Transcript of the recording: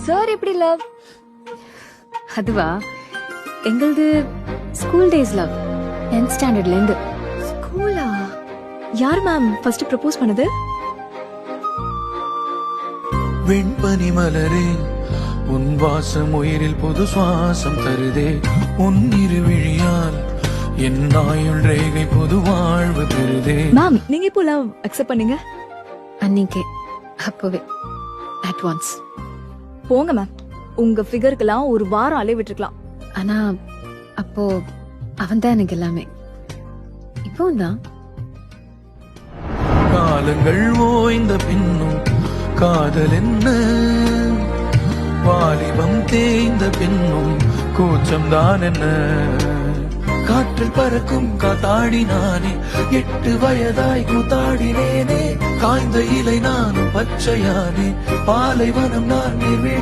Sir எப்படி love? அதுவா, எங்களது ஸ்கூல் டேஸ் லவ். 10th ஸ்டாண்டர்ட்ல இருந்து. ஸ்கூலா? யார் மேம் ஃபர்ஸ்ட் ப்ரப்போஸ் பண்ணது? வெண்பனி மலரே, உன் வாசம் உயிரில் புது சுவாசம் தருதே. உன் இருவிழியால் என் ஆயுள் ரேகை புது வாழ்வு பெறுதே. மேம் நீங்க இப்போ லவ் அக்செப்ட் பண்ணீங்க? அன்னைக்கே, அப்பவே, at once. போங்க மேம், உங்க ஃபிகருக்கெல்லாம் ஒரு வாரம் அலை விட்டுருக்கலாம். ஆனா அப்போ அவன்தான் எனக்கு எல்லாமே. இப்போ தான் காலங்கள் ஓய்ந்த பின்னும் காதல் என்ன, வாலிபம் தேய்ந்த பின்னும் கூச்சம் தான் என்ன. காற்றில் பறக்கும் காத்தாடி நானே, 8 வயதாய் கூத்தாடினேனே. காய்ந்த இலை நானும் பச்சையானே, பாலைவனம் நான்